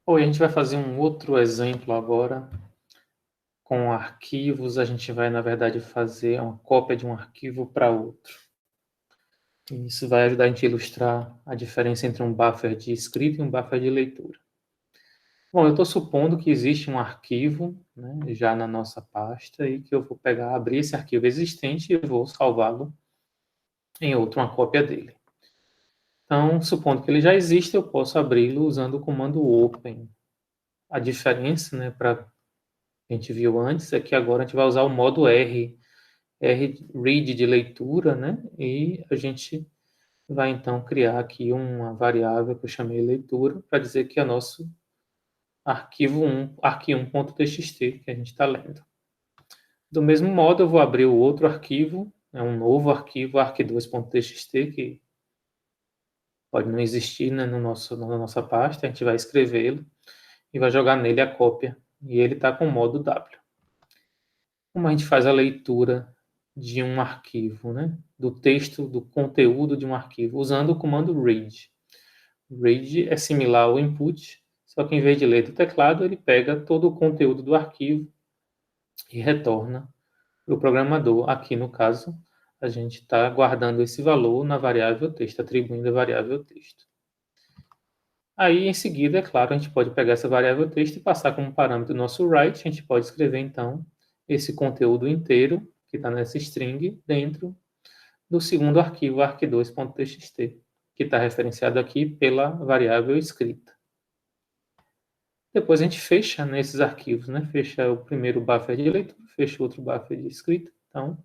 Oi, a gente vai fazer um outro exemplo agora com arquivos. A gente vai, na verdade, fazer uma cópia de um arquivo para outro. Isso vai ajudar a gente a ilustrar a diferença entre um buffer de escrita e um buffer de leitura. Bom, eu estou supondo que existe um arquivo, né, já na nossa pasta e que eu vou pegar, abrir esse arquivo existente e vou salvá-lo em outro, uma cópia dele. Então, supondo que ele já existe, eu posso abri-lo usando o comando open. A diferença, né, para a gente viu antes, é que agora a gente vai usar o modo read de leitura, né? E a gente vai então criar aqui uma variável que eu chamei leitura para dizer que é nosso arquivo 1, arqui1.txt que a gente está lendo. Do mesmo modo, eu vou abrir o outro arquivo, é um novo arquivo, arqui2.txt, que pode não existir, né, na nossa pasta, a gente vai escrevê-lo e vai jogar nele a cópia, e ele está com o modo W. Como a gente faz a leitura de um arquivo, né? Do texto, do conteúdo de um arquivo, usando o comando read. Read é similar ao input, só que em vez de ler do teclado, ele pega todo o conteúdo do arquivo e retorna para o programador. Aqui, no caso, a gente está guardando esse valor na variável texto, atribuindo a variável texto. Aí, em seguida, é claro, a gente pode pegar essa variável texto e passar como parâmetro o nosso write. A gente pode escrever, então, esse conteúdo inteiro, que está nessa string, dentro do segundo arquivo, arq2.txt, que está referenciado aqui pela variável escrita. Depois a gente fecha nesses arquivos, né? Fecha o primeiro buffer de leitura, fecha o outro buffer de escrita. Então,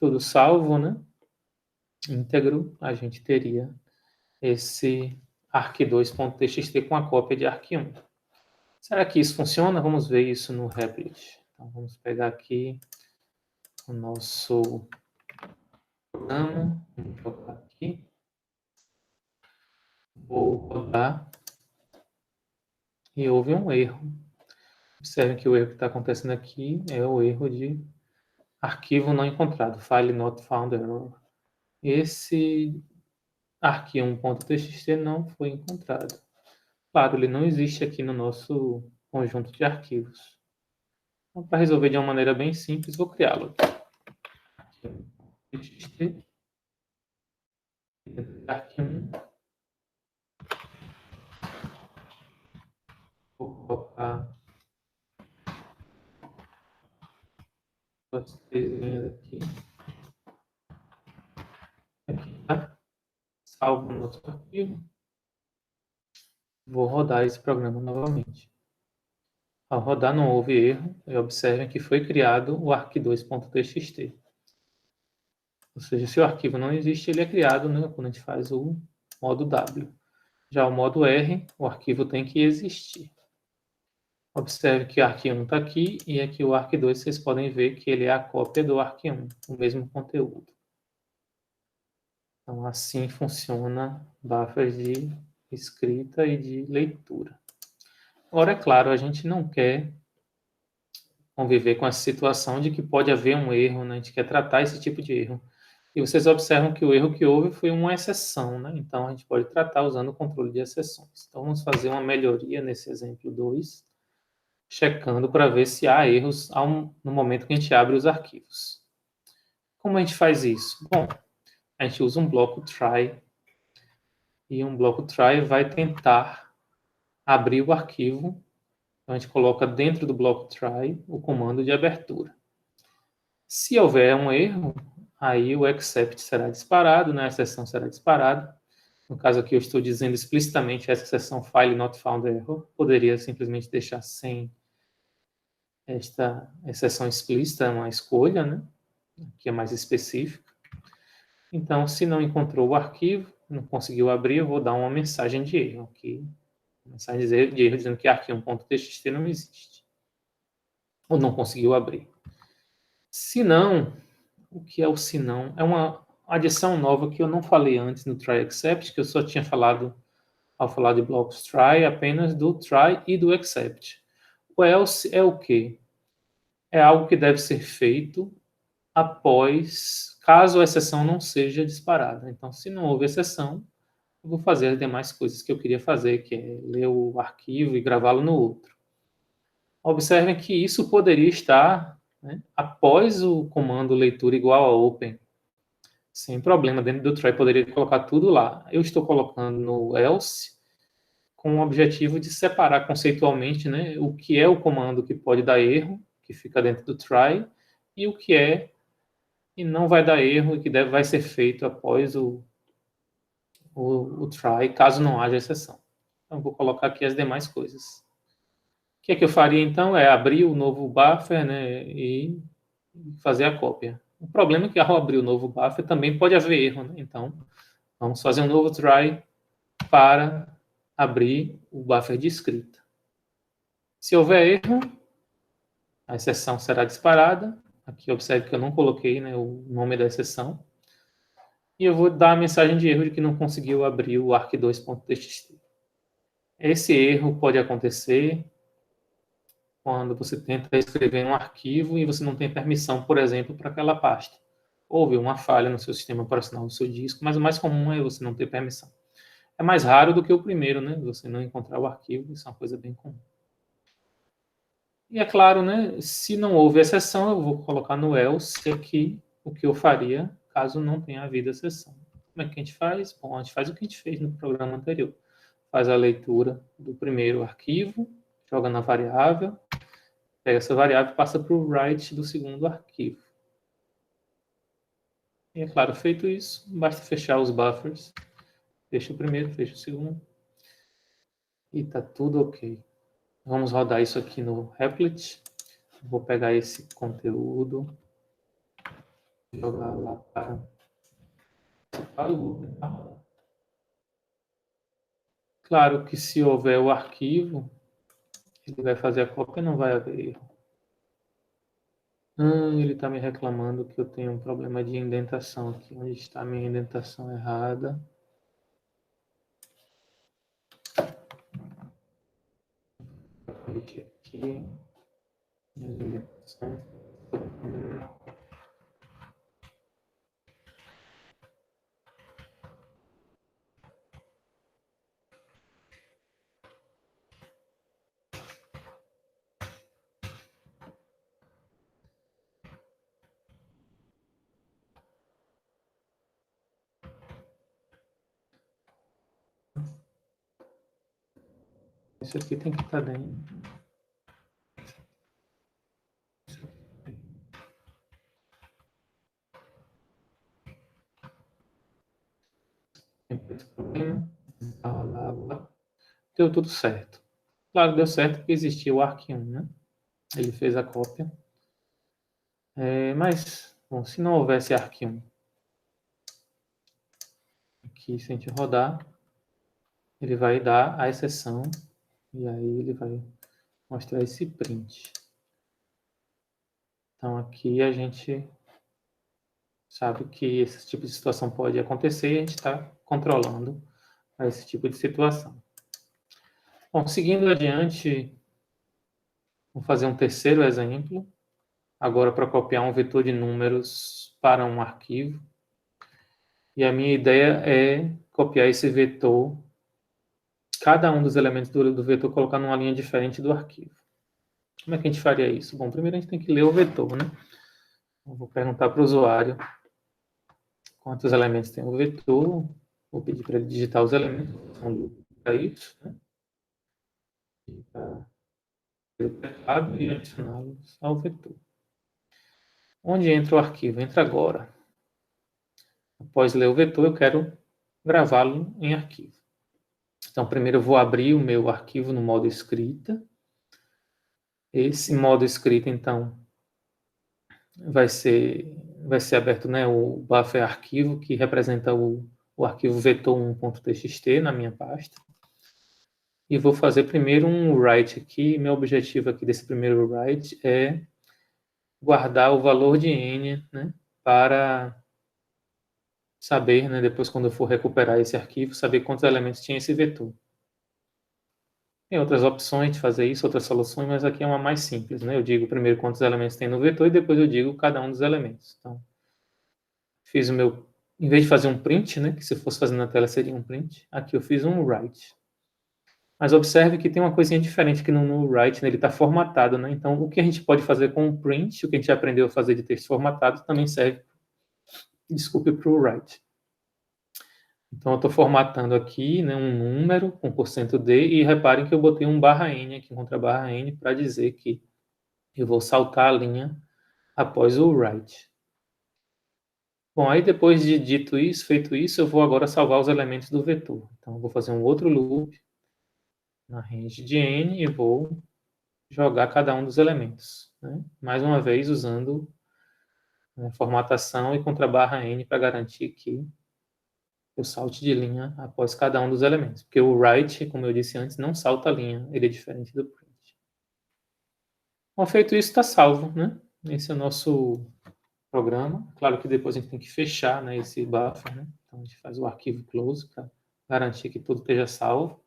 tudo salvo, né? Íntegro, a gente teria esse arq2.txt com a cópia de arq1. Será que isso funciona? Vamos ver isso no Replit. Então, vamos pegar aqui o nosso programa. Vou colocar aqui. Vou rodar. E houve um erro. Observem que o erro que está acontecendo aqui é o erro de arquivo não encontrado. File not found error. Esse arquivo1.txt não foi encontrado. Claro, ele não existe aqui no nosso conjunto de arquivos. Então, para resolver de uma maneira bem simples, vou criá-lo. Txt, arquivo, vou colocar as três linhas aqui. Aqui, tá? Salvo o nosso arquivo. Vou rodar esse programa novamente. Ao rodar não houve erro, e observem que foi criado o arq2.txt. Ou seja, se o arquivo não existe, ele é criado, né, quando a gente faz o modo W. Já o modo R, o arquivo tem que existir. Observe que o arq1 está aqui, e aqui o arq2 vocês podem ver que ele é a cópia do arq1, o mesmo conteúdo. Então, assim funciona buffers de escrita e de leitura. Agora, é claro, a gente não quer conviver com essa situação de que pode haver um erro, né? A gente quer tratar esse tipo de erro. E vocês observam que o erro que houve foi uma exceção, né? Então, a gente pode tratar usando o controle de exceções. Então, vamos fazer uma melhoria nesse exemplo 2, checando para ver se há erros no momento que a gente abre os arquivos. Como a gente faz isso? Bom, a gente usa um bloco try, e um bloco try vai tentar abrir o arquivo. Então, a gente coloca dentro do bloco try o comando de abertura. Se houver um erro, aí o except será disparado, né? A exceção será disparada. No caso aqui eu estou dizendo explicitamente essa exceção file not found error. Poderia simplesmente deixar sem esta exceção explícita, uma escolha, né? Que é mais específica. Então, se não encontrou o arquivo, não conseguiu abrir, eu vou dar uma mensagem de erro aqui. Mensagem de erro dizendo que arquivo1.txt não existe. Ou não conseguiu abrir. Se não, o que é o se não? É uma adição nova que eu não falei antes no try except, que eu só tinha falado ao falar de blocos try apenas do try e do except. O else é o quê? É algo que deve ser feito após, caso a exceção não seja disparada. Então, se não houve exceção, eu vou fazer as demais coisas que eu queria fazer, que é ler o arquivo e gravá-lo no outro. Observem que isso poderia estar, né, após o comando leitura igual a open, sem problema, dentro do try poderia colocar tudo lá. Eu estou colocando no else com o objetivo de separar conceitualmente, né, o que é o comando que pode dar erro, que fica dentro do try, e o que é e não vai dar erro e que vai ser feito após o try, caso não haja exceção. Então, vou colocar aqui as demais coisas. O que é que eu faria então? É abrir o novo buffer, né, e fazer a cópia. O problema é que ao abrir o novo buffer também pode haver erro, né? Então, vamos fazer um novo try para abrir o buffer de escrita. Se houver erro, a exceção será disparada. Aqui observe que eu não coloquei, né, o nome da exceção. E eu vou dar a mensagem de erro de que não conseguiu abrir o arc2.txt. Esse erro pode acontecer quando você tenta escrever um arquivo e você não tem permissão, por exemplo, para aquela pasta. Houve uma falha no seu sistema operacional, no seu disco, mas o mais comum é você não ter permissão. É mais raro do que o primeiro, né? Você não encontrar o arquivo, isso é uma coisa bem comum. E é claro, né? Se não houve exceção, eu vou colocar no else aqui o que eu faria caso não tenha havido exceção. Como é que a gente faz? Bom, a gente faz o que a gente fez no programa anterior. Faz a leitura do primeiro arquivo, joga na variável, pega essa variável e passa para o write do segundo arquivo. E é claro, feito isso, basta fechar os buffers. Fecha o primeiro, fecha o segundo. E está tudo ok. Vamos rodar isso aqui no Replit. Vou pegar esse conteúdo, jogar lá para o Google. Claro que se houver o arquivo, ele vai fazer a cópia e não vai haver erro. Ele está me reclamando que eu tenho um problema de indentação aqui. Onde está a minha indentação errada? Aqui. Minhas indentações. Isso aqui tem que estar dentro. Deu tudo certo. Claro, deu certo porque existia o ARC1, né? Ele fez a cópia. Mas, bom, se não houvesse ARC1, aqui se a gente rodar, ele vai dar a exceção e aí ele vai mostrar esse print. Então aqui a gente sabe que esse tipo de situação pode acontecer e a gente está controlando esse tipo de situação. Bom, seguindo adiante, vamos fazer um terceiro exemplo, agora para copiar um vetor de números para um arquivo. E a minha ideia é copiar esse vetor, cada um dos elementos do vetor, colocar numa linha diferente do arquivo. Como é que a gente faria isso? Bom, primeiro a gente tem que ler o vetor, né? Eu vou perguntar para o usuário quantos elementos tem o vetor, vou pedir para ele digitar os elementos, para isso, né? E adicioná-los ao vetor. Onde entra o arquivo? Entra agora. Após ler o vetor, eu quero gravá-lo em arquivo. Então, primeiro eu vou abrir o meu arquivo no modo escrita. Esse modo escrita, então, vai ser aberto, né, o buffer arquivo, que representa o arquivo vetor1.txt na minha pasta. E vou fazer primeiro um write aqui. Meu objetivo aqui desse primeiro write é guardar o valor de n, né, para saber, né, depois quando eu for recuperar esse arquivo, saber quantos elementos tinha esse vetor. Tem outras opções de fazer isso, outras soluções, mas aqui é uma mais simples, né? Eu digo primeiro quantos elementos tem no vetor e depois eu digo cada um dos elementos. Então, fiz o meu Em vez de fazer um print, né, que se fosse fazer na tela seria um print, aqui eu fiz um write. Mas observe que tem uma coisinha diferente aqui no write, né, ele está formatado, né? Então, o que a gente pode fazer com o print, o que a gente aprendeu a fazer de texto formatado, também serve, desculpe, para o write. Então, eu estou formatando aqui, né, um número com %d, e reparem que eu botei um /n aqui contra /n para dizer que eu vou saltar a linha após o write. Bom, aí depois de dito isso, feito isso, eu vou agora salvar os elementos do vetor. Então, eu vou fazer um outro loop na range de n e vou jogar cada um dos elementos, né? Mais uma vez usando, né, formatação e contra /n para garantir que eu salte de linha após cada um dos elementos. Porque o write, como eu disse antes, não salta a linha, ele é diferente do print. Bom, feito isso, está salvo, né? Esse é o nosso programa. Claro que depois a gente tem que fechar, né, esse buffer, né? Então a gente faz o arquivo close para garantir que tudo esteja salvo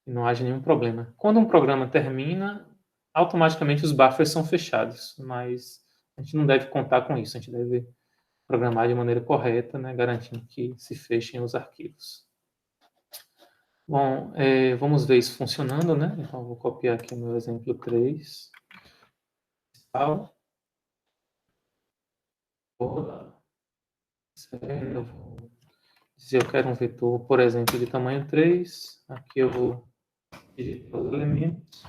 e não haja nenhum problema. Quando um programa termina, automaticamente os buffers são fechados, mas a gente não deve contar com isso, a gente deve programar de maneira correta, né, garantindo que se fechem os arquivos. Bom, vamos ver isso funcionando, né? Então, eu vou copiar aqui o meu exemplo 3. Eu vou dizer eu quero um vetor, por exemplo, de tamanho 3. Aqui eu vou digitar os elementos.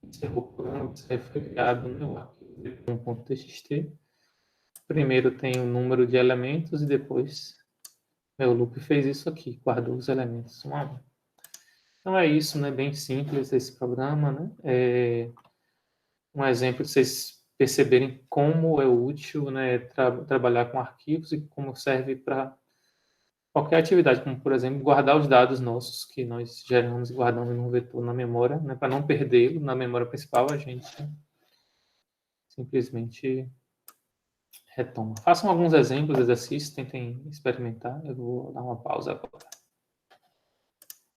Encerrou o programa, foi criado no meu arquivo 1.txt. Primeiro tem o número de elementos e depois meu loop fez isso aqui, guardou os elementos um a um. Então é isso, né? Bem simples esse programa, né? Um exemplo de vocês perceberem como é útil, né, trabalhar com arquivos e como serve para qualquer atividade, como, por exemplo, guardar os dados nossos que nós geramos e guardamos num vetor na memória, né, para não perdê-lo na memória principal, a gente simplesmente retoma. Façam alguns exemplos, exercícios, tentem experimentar. Eu vou dar uma pausa agora.